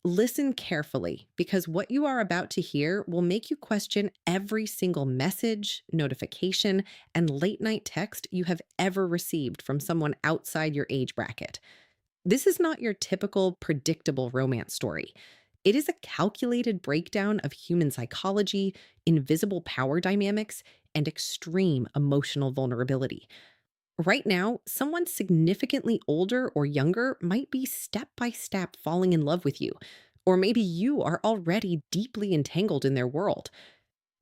Listen carefully because what you are about to hear will make you question every single message, notification, and late night text you have ever received from someone outside your age bracket. This is not your typical predictable romance story. It is a calculated breakdown of human psychology, invisible power dynamics, and extreme emotional vulnerability. Right now, someone significantly older or younger might be step by step falling in love with you, or maybe you are already deeply entangled in their world.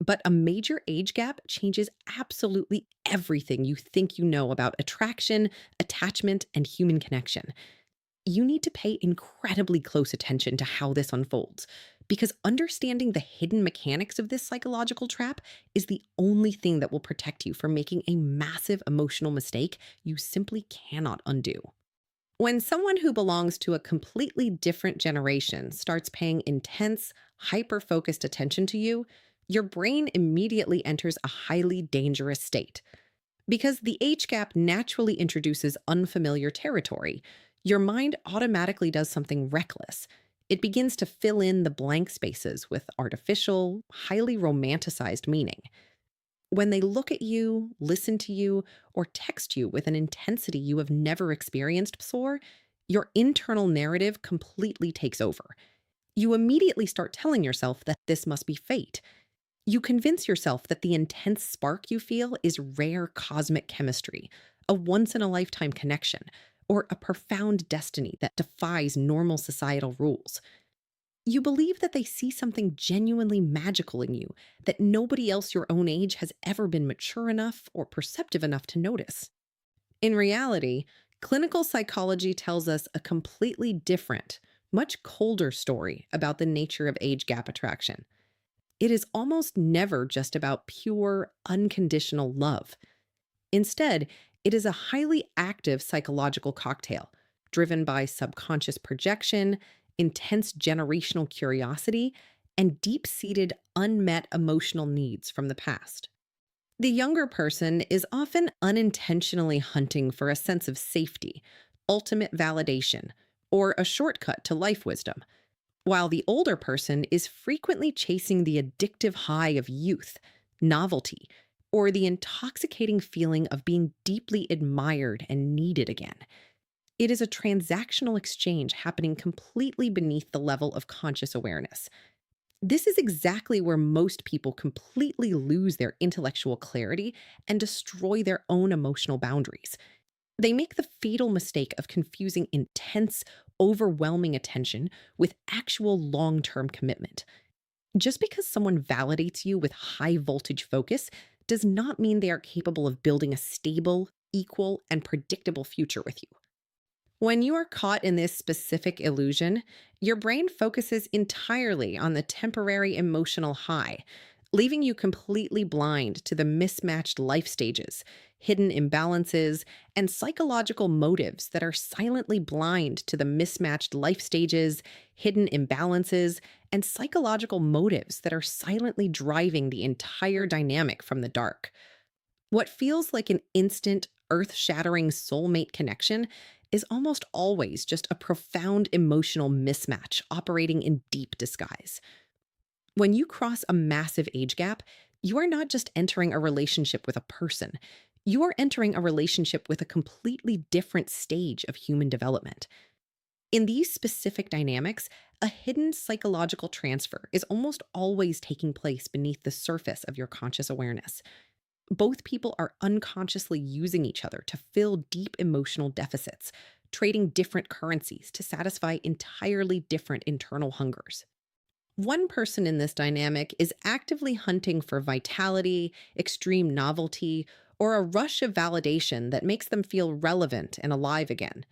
But a major age gap changes absolutely everything you think you know about attraction, attachment, and human connection. You need to pay incredibly close attention to how this unfolds, because understanding the hidden mechanics of this psychological trap is the only thing that will protect you from making a massive emotional mistake you simply cannot undo. When someone who belongs to a completely different generation starts paying intense, hyper focused attention to you, your brain immediately enters a highly dangerous state. Because the age gap naturally introduces unfamiliar territory, your mind automatically does something reckless. It begins to fill in the blank spaces with artificial, highly romanticized meaning. When they look at you, listen to you, or text you with an intensity you have never experienced before, your internal narrative completely takes over. You immediately start telling yourself that this must be fate. You convince yourself that the intense spark you feel is rare cosmic chemistry, a once in a lifetime connection, or a profound destiny that defies normal societal rules. You believe that they see something genuinely magical in you that nobody else your own age has ever been mature enough or perceptive enough to notice. In reality, clinical psychology tells us a completely different, much colder story about the nature of age gap attraction. It is almost never just about pure, unconditional love. Instead, it is a highly active psychological cocktail driven by subconscious projection, intense generational curiosity, and deep seated unmet emotional needs from the past. The younger person is often unintentionally hunting for a sense of safety, ultimate validation, or a shortcut to life wisdom, while the older person is frequently chasing the addictive high of youth, novelty, or the intoxicating feeling of being deeply admired and needed again. It is a transactional exchange happening completely beneath the level of conscious awareness. This is exactly where most people completely lose their intellectual clarity and destroy their own emotional boundaries. They make the fatal mistake of confusing intense, overwhelming attention with actual long term commitment. Just because someone validates you with high voltage focus does not mean they are capable of building a stable, equal, and predictable future with you. When you are caught in this specific illusion, your brain focuses entirely on the temporary emotional high, leaving you completely blind to the mismatched life stages, hidden imbalances, and psychological motives that are silently blind to the mismatched life stages, hidden imbalances, and psychological motives that are silently driving the entire dynamic from the dark. What feels like an instant, earth shattering soulmate connection is almost always just a profound emotional mismatch operating in deep disguise. When you cross a massive age gap, you are not just entering a relationship with a person, you are entering a relationship with a completely different stage of human development. In these specific dynamics, a hidden psychological transfer is almost always taking place beneath the surface of your conscious awareness. Both people are unconsciously using each other to fill deep emotional deficits, trading different currencies to satisfy entirely different internal hungers. One person in this dynamic is actively hunting for vitality, extreme novelty, or a rush of validation that makes them feel relevant and alive again.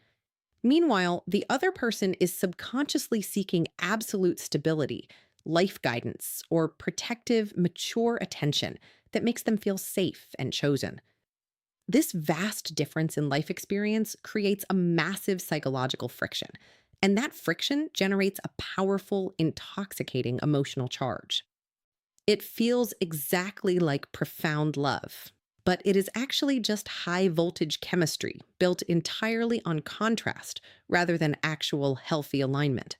Meanwhile, the other person is subconsciously seeking absolute stability, life guidance, or protective, mature attention that makes them feel safe and chosen. This vast difference in life experience creates a massive psychological friction, and that friction generates a powerful, intoxicating emotional charge. It feels exactly like profound love, but it is actually just high voltage chemistry built entirely on contrast rather than actual healthy alignment.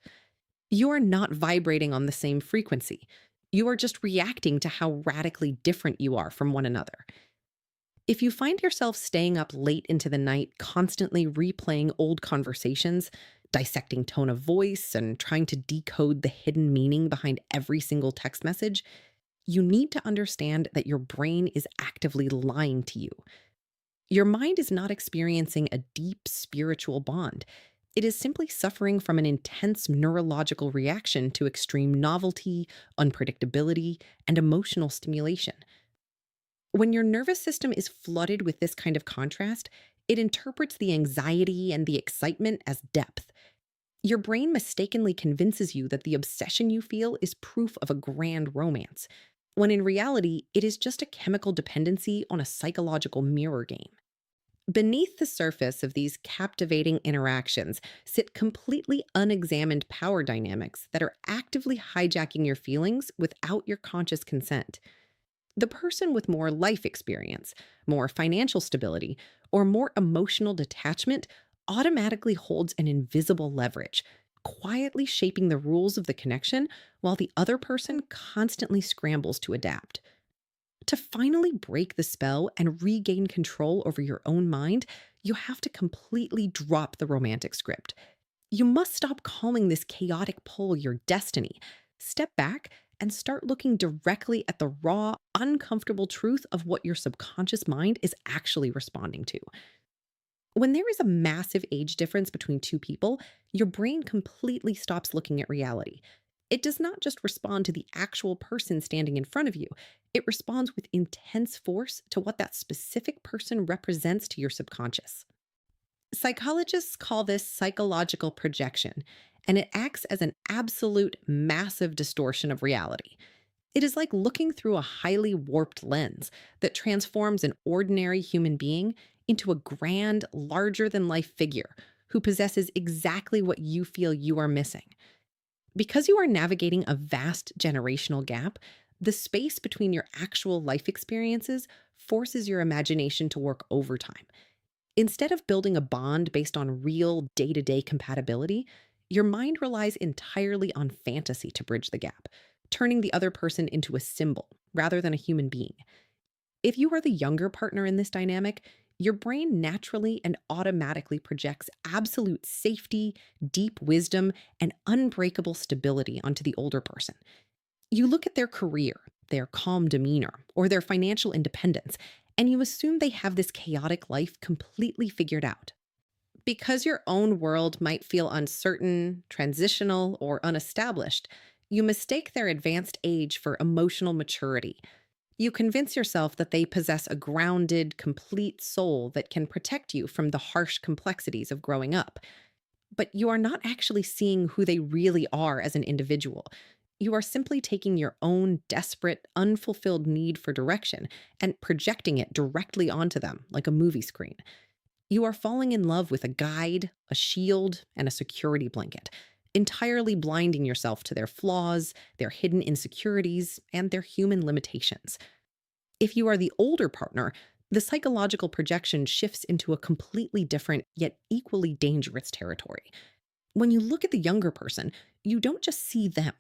You are not vibrating on the same frequency. You are just reacting to how radically different you are from one another. If you find yourself staying up late into the night, constantly replaying old conversations, dissecting tone of voice, and trying to decode the hidden meaning behind every single text message, you need to understand that your brain is actively lying to you. Your mind is not experiencing a deep spiritual bond. It is simply suffering from an intense neurological reaction to extreme novelty, unpredictability, and emotional stimulation. When your nervous system is flooded with this kind of contrast, it interprets the anxiety and the excitement as depth. Your brain mistakenly convinces you that the obsession you feel is proof of a grand romance, when in reality, it is just a chemical dependency on a psychological mirror game. Beneath the surface of these captivating interactions sit completely unexamined power dynamics that are actively hijacking your feelings without your conscious consent. The person with more life experience, more financial stability, or more emotional detachment automatically holds an invisible leverage, quietly shaping the rules of the connection while the other person constantly scrambles to adapt. To finally break the spell and regain control over your own mind, you have to completely drop the romantic script. You must stop calling this chaotic pull your destiny. Step back and start looking directly at the raw, uncomfortable truth of what your subconscious mind is actually responding to. When there is a massive age difference between two people, your brain completely stops looking at reality. It does not just respond to the actual person standing in front of you, it responds with intense force to what that specific person represents to your subconscious. Psychologists call this psychological projection, and it acts as an absolute massive distortion of reality. It is like looking through a highly warped lens that transforms an ordinary human being into a grand, larger than life figure who possesses exactly what you feel you are missing. Because you are navigating a vast generational gap, the space between your actual life experiences forces your imagination to work overtime. Instead of building a bond based on real day to day compatibility, your mind relies entirely on fantasy to bridge the gap, turning the other person into a symbol rather than a human being. If you are the younger partner in this dynamic, your brain naturally and automatically projects absolute safety, deep wisdom, and unbreakable stability onto the older person. You look at their career, their calm demeanor, or their financial independence, and you assume they have this chaotic life completely figured out. Because your own world might feel uncertain, transitional, or unestablished, you mistake their advanced age for emotional maturity. You convince yourself that they possess a grounded, complete soul that can protect you from the harsh complexities of growing up. But you are not actually seeing who they really are as an individual. You are simply taking your own desperate, unfulfilled need for direction and projecting it directly onto them like a movie screen. You are falling in love with a guide, a shield, and a security blanket, entirely blinding yourself to their flaws, their hidden insecurities, and their human limitations. If you are the older partner, the psychological projection shifts into a completely different yet equally dangerous territory. When you look at the younger person, you don't just see them.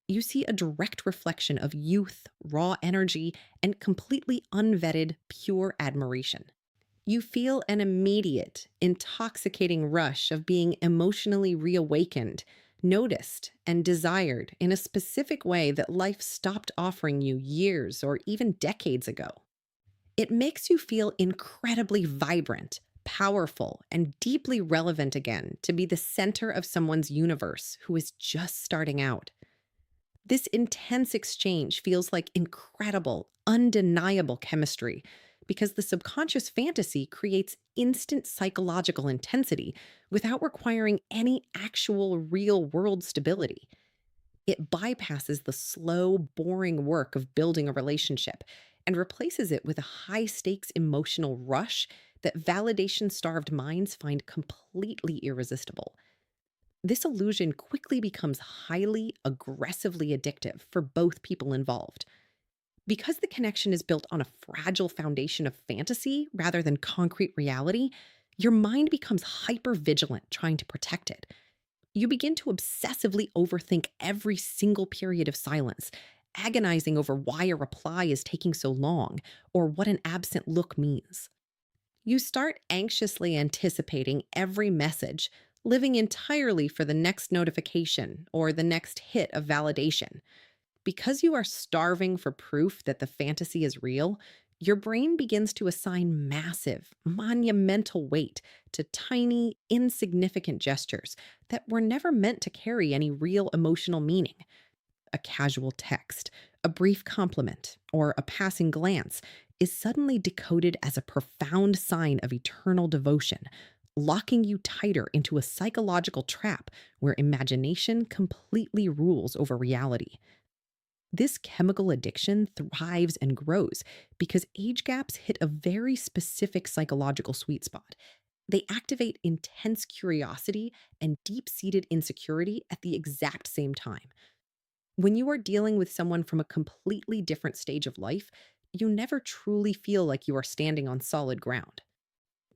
You see a direct reflection of youth, raw energy, and completely unvetted, pure admiration. You feel an immediate, intoxicating rush of being emotionally reawakened, noticed, and desired in a specific way that life stopped offering you years or even decades ago. It makes you feel incredibly vibrant, powerful, and deeply relevant again to be the center of someone's universe who is just starting out. This intense exchange feels like incredible, undeniable chemistry because the subconscious fantasy creates instant psychological intensity without requiring any actual real world stability. It bypasses the slow, boring work of building a relationship and replaces it with a high stakes emotional rush that validation starved minds find completely irresistible. This illusion quickly becomes highly, aggressively addictive for both people involved. Because the connection is built on a fragile foundation of fantasy rather than concrete reality, your mind becomes hyper vigilant trying to protect it. You begin to obsessively overthink every single period of silence, agonizing over why a reply is taking so long or what an absent look means. You start anxiously anticipating every message, living entirely for the next notification or the next hit of validation. Because you are starving for proof that the fantasy is real, your brain begins to assign massive, monumental weight to tiny, insignificant gestures that were never meant to carry any real emotional meaning. A casual text, a brief compliment, or a passing glance is suddenly decoded as a profound sign of eternal devotion, locking you tighter into a psychological trap where imagination completely rules over reality. This chemical addiction thrives and grows because age gaps hit a very specific psychological sweet spot. They activate intense curiosity and deep seated insecurity at the exact same time. When you are dealing with someone from a completely different stage of life, you never truly feel like you are standing on solid ground.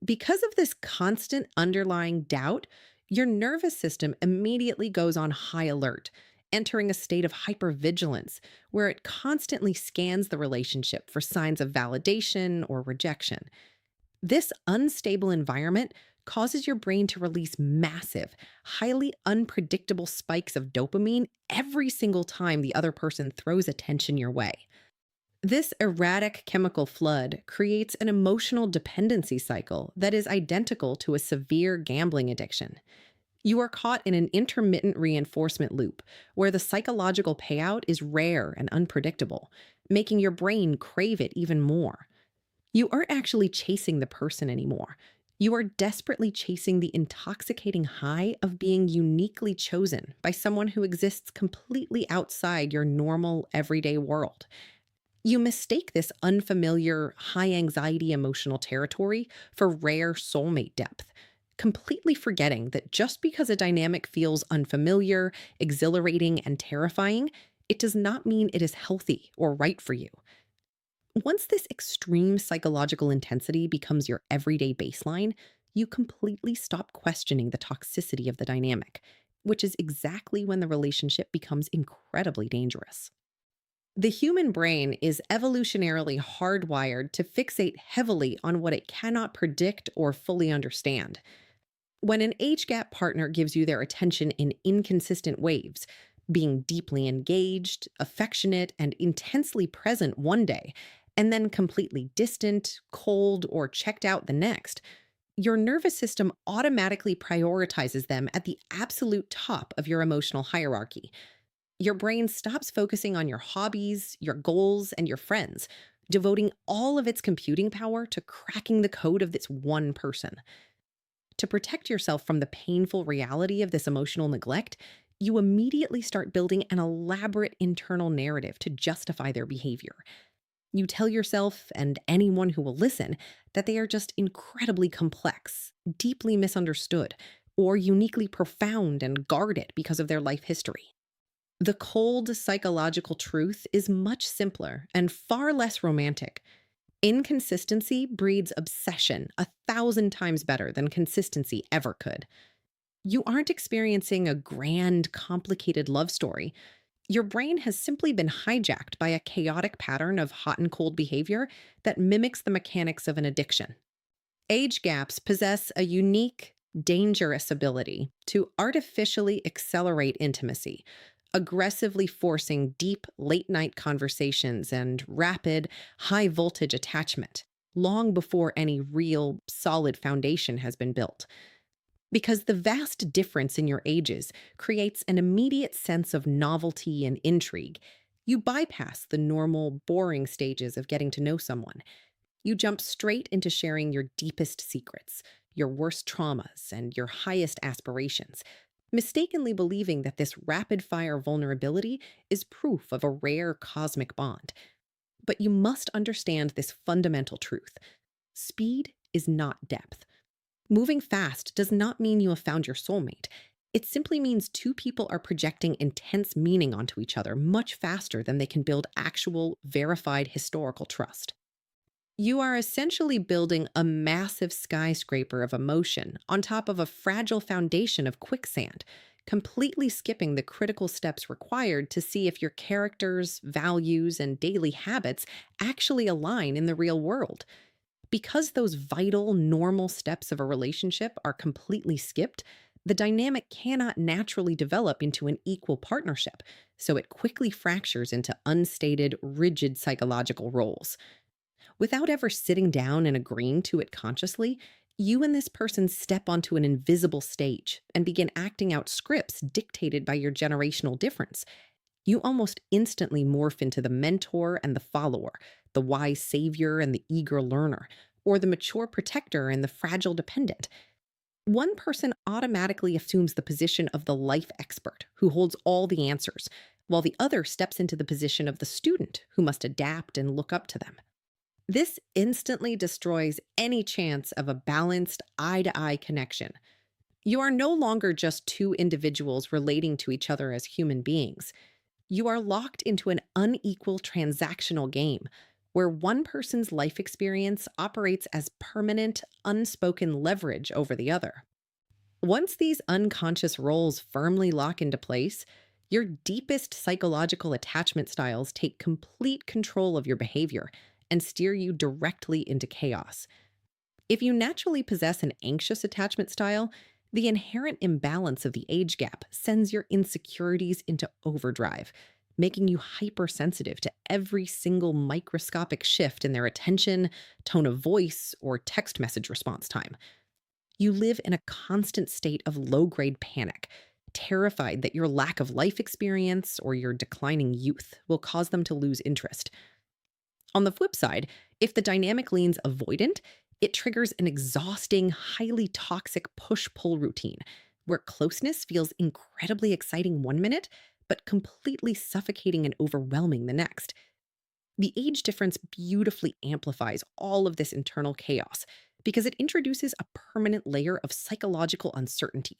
Because of this constant underlying doubt, your nervous system immediately goes on high alert, entering a state of hypervigilance where it constantly scans the relationship for signs of validation or rejection. This unstable environment causes your brain to release massive, highly unpredictable spikes of dopamine every single time the other person throws attention your way. This erratic chemical flood creates an emotional dependency cycle that is identical to a severe gambling addiction. You are caught in an intermittent reinforcement loop where the psychological payout is rare and unpredictable, making your brain crave it even more. You aren't actually chasing the person anymore. You are desperately chasing the intoxicating high of being uniquely chosen by someone who exists completely outside your normal, everyday world. You mistake this unfamiliar, high anxiety emotional territory for rare soulmate depth, completely forgetting that just because a dynamic feels unfamiliar, exhilarating, and terrifying, it does not mean it is healthy or right for you. Once this extreme psychological intensity becomes your everyday baseline, you completely stop questioning the toxicity of the dynamic, which is exactly when the relationship becomes incredibly dangerous. The human brain is evolutionarily hardwired to fixate heavily on what it cannot predict or fully understand. When an age gap partner gives you their attention in inconsistent waves, being deeply engaged, affectionate, and intensely present one day, and then completely distant, cold, or checked out the next, your nervous system automatically prioritizes them at the absolute top of your emotional hierarchy. Your brain stops focusing on your hobbies, your goals, and your friends, devoting all of its computing power to cracking the code of this one person. To protect yourself from the painful reality of this emotional neglect, you immediately start building an elaborate internal narrative to justify their behavior. You tell yourself and anyone who will listen that they are just incredibly complex, deeply misunderstood, or uniquely profound and guarded because of their life history. The cold psychological truth is much simpler and far less romantic. Inconsistency breeds obsession 1,000 times better than consistency ever could. You aren't experiencing a grand, complicated love story. Your brain has simply been hijacked by a chaotic pattern of hot and cold behavior that mimics the mechanics of an addiction. Age gaps possess a unique, dangerous ability to artificially accelerate intimacy, aggressively forcing deep, late night conversations and rapid, high voltage attachment long before any real, solid foundation has been built. Because the vast difference in your ages creates an immediate sense of novelty and intrigue, you bypass the normal, boring stages of getting to know someone. You jump straight into sharing your deepest secrets, your worst traumas, and your highest aspirations, mistakenly believing that this rapid fire vulnerability is proof of a rare cosmic bond. But you must understand this fundamental truth: speed is not depth. Moving fast does not mean you have found your soulmate. It simply means two people are projecting intense meaning onto each other much faster than they can build actual, verified historical trust. You are essentially building a massive skyscraper of emotion on top of a fragile foundation of quicksand, completely skipping the critical steps required to see if your characters, values, and daily habits actually align in the real world. Because those vital, normal steps of a relationship are completely skipped, the dynamic cannot naturally develop into an equal partnership, so it quickly fractures into unstated, rigid psychological roles. Without ever sitting down and agreeing to it consciously, you and this person step onto an invisible stage and begin acting out scripts dictated by your generational difference. You almost instantly morph into the mentor and the follower, the wise savior and the eager learner, or the mature protector and the fragile dependent. One person automatically assumes the position of the life expert who holds all the answers, while the other steps into the position of the student who must adapt and look up to them. This instantly destroys any chance of a balanced eye to eye connection. You are no longer just two individuals relating to each other as human beings. You are locked into an unequal transactional game where one person's life experience operates as permanent, unspoken leverage over the other. Once these unconscious roles firmly lock into place, your deepest psychological attachment styles take complete control of your behavior and steer you directly into chaos. If you naturally possess an anxious attachment style, the inherent imbalance of the age gap sends your insecurities into overdrive, making you hypersensitive to every single microscopic shift in their attention, tone of voice, or text message response time. You live in a constant state of low grade panic, terrified that your lack of life experience or your declining youth will cause them to lose interest. On the flip side, if the dynamic leans avoidant, it triggers an exhausting, highly toxic push pull routine where closeness feels incredibly exciting one minute, but completely suffocating and overwhelming the next. The age difference beautifully amplifies all of this internal chaos because it introduces a permanent layer of psychological uncertainty.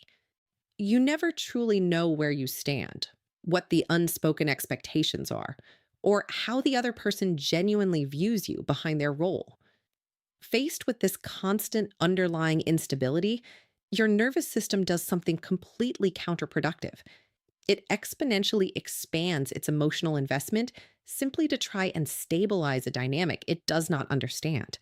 You never truly know where you stand, what the unspoken expectations are, or how the other person genuinely views you behind their role. Faced with this constant underlying instability, your nervous system does something completely counterproductive. It exponentially expands its emotional investment simply to try and stabilize a dynamic it does not understand.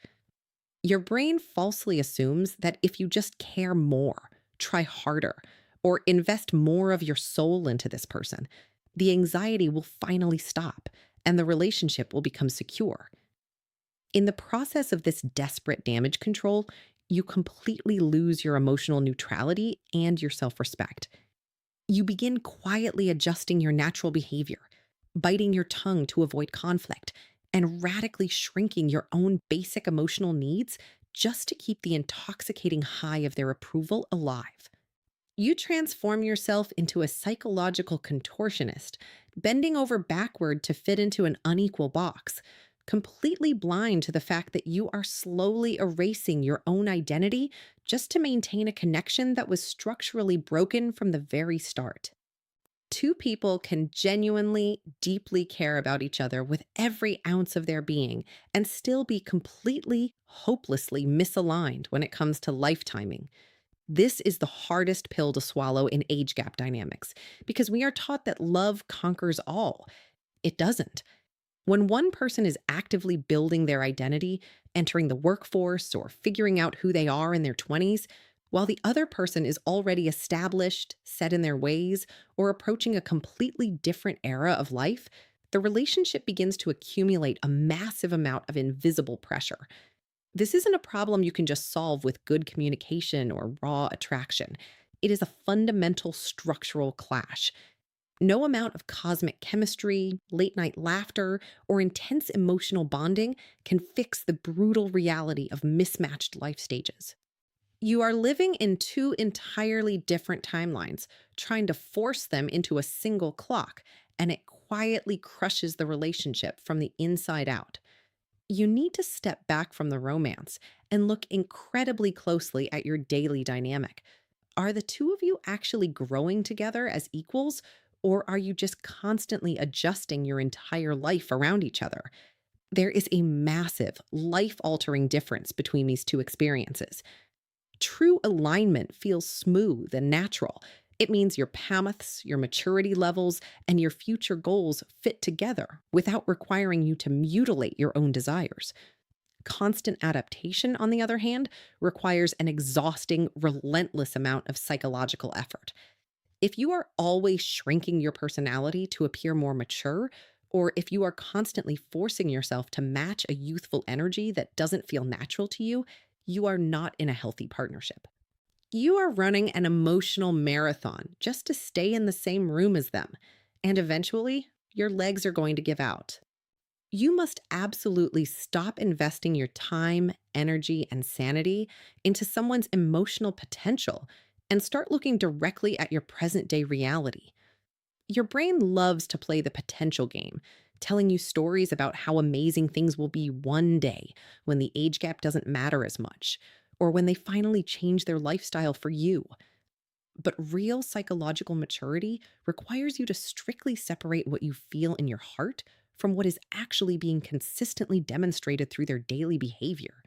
Your brain falsely assumes that if you just care more, try harder, or invest more of your soul into this person, the anxiety will finally stop and the relationship will become secure. In the process of this desperate damage control, you completely lose your emotional neutrality and your self respect. You begin quietly adjusting your natural behavior, biting your tongue to avoid conflict, and radically shrinking your own basic emotional needs just to keep the intoxicating high of their approval alive. You transform yourself into a psychological contortionist, bending over backward to fit into an unequal box, completely blind to the fact that you are slowly erasing your own identity just to maintain a connection that was structurally broken from the very start. Two people can genuinely, deeply care about each other with every ounce of their being and still be completely, hopelessly misaligned when it comes to life timing. This is the hardest pill to swallow in age gap dynamics because we are taught that love conquers all. It doesn't. When one person is actively building their identity, entering the workforce, or figuring out who they are in their 20s, while the other person is already established, set in their ways, or approaching a completely different era of life, the relationship begins to accumulate a massive amount of invisible pressure. This isn't a problem you can just solve with good communication or raw attraction. It is a fundamental structural clash. No amount of cosmic chemistry, late night laughter, or intense emotional bonding can fix the brutal reality of mismatched life stages. You are living in two entirely different timelines, trying to force them into a single clock, and it quietly crushes the relationship from the inside out. You need to step back from the romance and look incredibly closely at your daily dynamic. Are the two of you actually growing together as equals, or are you just constantly adjusting your entire life around each other? There is a massive, life altering difference between these two experiences. True alignment feels smooth and natural, It means your paths, your maturity levels, and your future goals fit together without requiring you to mutilate your own desires. Constant adaptation, on the other hand, requires an exhausting, relentless amount of psychological effort. If you are always shrinking your personality to appear more mature, or if you are constantly forcing yourself to match a youthful energy that doesn't feel natural to you, you are not in a healthy partnership. You are running an emotional marathon just to stay in the same room as them, and eventually, your legs are going to give out. You must absolutely stop investing your time, energy, and sanity into someone's emotional potential and start looking directly at your present day reality. Your brain loves to play the potential game, telling you stories about how amazing things will be one day when the age gap doesn't matter as much, or when they finally change their lifestyle for you. But real psychological maturity requires you to strictly separate what you feel in your heart from what is actually being consistently demonstrated through their daily behavior.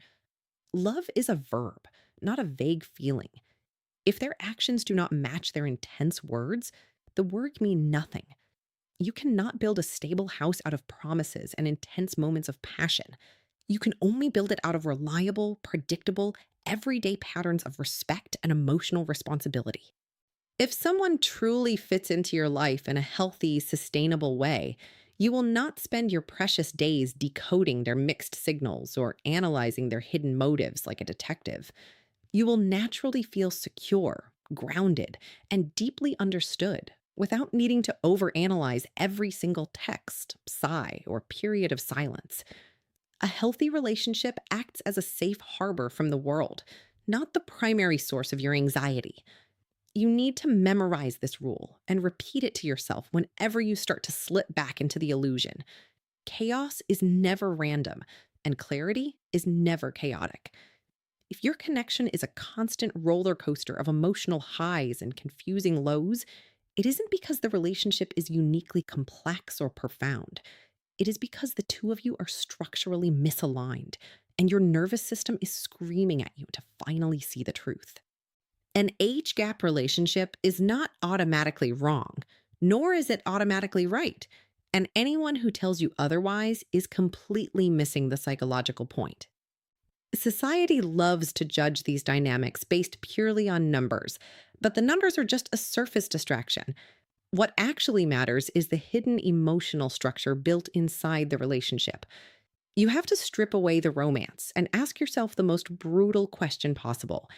Love is a verb, not a vague feeling. If their actions do not match their intense words, the words mean nothing. You cannot build a stable house out of promises and intense moments of passion. You can only build it out of reliable, predictable, everyday patterns of respect and emotional responsibility. If someone truly fits into your life in a healthy, sustainable way, you will not spend your precious days decoding their mixed signals or analyzing their hidden motives like a detective. You will naturally feel secure, grounded, and deeply understood without needing to overanalyze every single text, sigh, or period of silence. A healthy relationship acts as a safe harbor from the world, not the primary source of your anxiety. You need to memorize this rule and repeat it to yourself whenever you start to slip back into the illusion. Chaos is never random, and clarity is never chaotic. If your connection is a constant roller coaster of emotional highs and confusing lows, it isn't because the relationship is uniquely complex or profound. It is because the two of you are structurally misaligned, and your nervous system is screaming at you to finally see the truth. An age gap relationship is not automatically wrong, nor is it automatically right. And anyone who tells you otherwise is completely missing the psychological point. Society loves to judge these dynamics based purely on numbers, but the numbers are just a surface distraction. What actually matters is the hidden emotional structure built inside the relationship. You have to strip away the romance and ask yourself the most brutal question possible.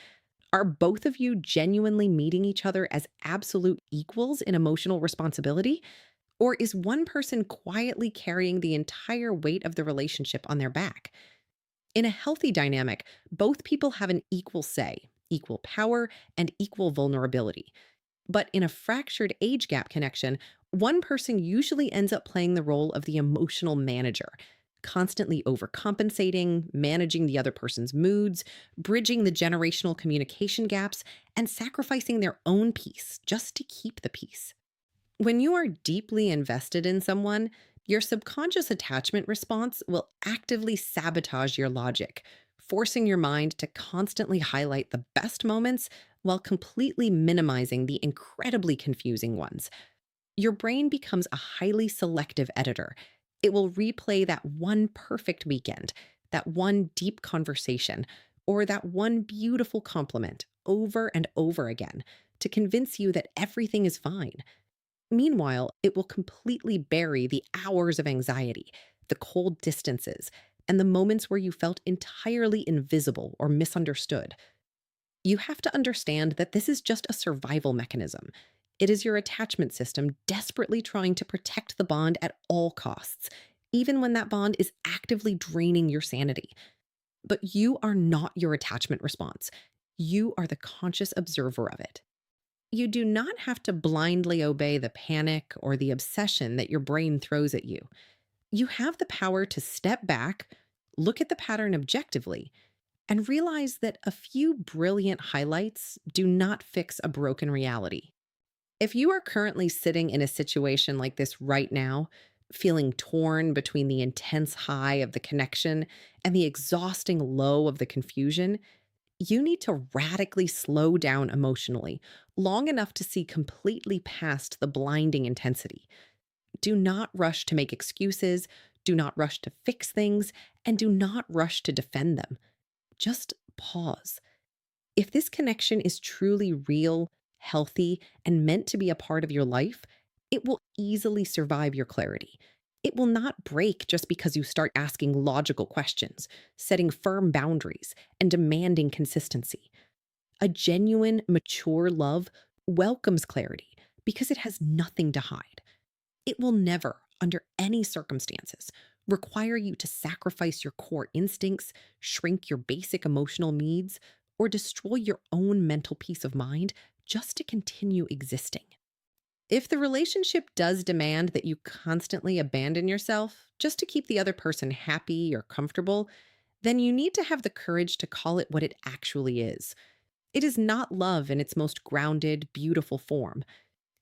Are both of you genuinely meeting each other as absolute equals in emotional responsibility? Or is one person quietly carrying the entire weight of the relationship on their back? In a healthy dynamic, both people have an equal say, equal power, and equal vulnerability. But in a fractured age gap connection, one person usually ends up playing the role of the emotional manager, constantly overcompensating, managing the other person's moods, bridging the generational communication gaps, and sacrificing their own peace just to keep the peace. When you are deeply invested in someone, your subconscious attachment response will actively sabotage your logic, forcing your mind to constantly highlight the best moments while completely minimizing the incredibly confusing ones. Your brain becomes a highly selective editor. It will replay that one perfect weekend, that one deep conversation, or that one beautiful compliment over and over again to convince you that everything is fine. Meanwhile, it will completely bury the hours of anxiety, the cold distances, and the moments where you felt entirely invisible or misunderstood. You have to understand that this is just a survival mechanism. It is your attachment system desperately trying to protect the bond at all costs, even when that bond is actively draining your sanity. But you are not your attachment response. You are the conscious observer of it. You do not have to blindly obey the panic or the obsession that your brain throws at you. You have the power to step back, look at the pattern objectively, and realize that a few brilliant highlights do not fix a broken reality. If you are currently sitting in a situation like this right now, feeling torn between the intense high of the connection and the exhausting low of the confusion, You need to radically slow down emotionally, long enough to see completely past the blinding intensity. Do not rush to make excuses, do not rush to fix things, and do not rush to defend them. Just pause. If this connection is truly real, healthy, and meant to be a part of your life, it will easily survive your clarity. It will not break just because you start asking logical questions, setting firm boundaries, and demanding consistency. A genuine, mature love welcomes clarity because it has nothing to hide. It will never, under any circumstances, require you to sacrifice your core instincts, shrink your basic emotional needs, or destroy your own mental peace of mind just to continue existing. If the relationship does demand that you constantly abandon yourself just to keep the other person happy or comfortable, then you need to have the courage to call it what it actually is. It is not love in its most grounded, beautiful form.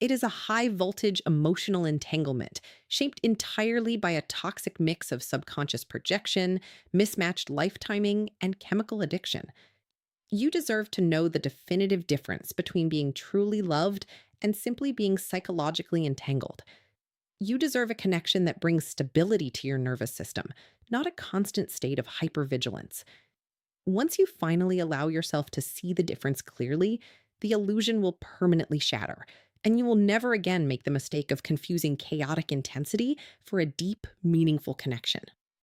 It is a high voltage emotional entanglement shaped entirely by a toxic mix of subconscious projection, mismatched life timing, and chemical addiction. You deserve to know the definitive difference between being truly loved and simply being psychologically entangled. You deserve a connection that brings stability to your nervous system, not a constant state of hypervigilance. Once you finally allow yourself to see the difference clearly, the illusion will permanently shatter, and you will never again make the mistake of confusing chaotic intensity for a deep, meaningful connection.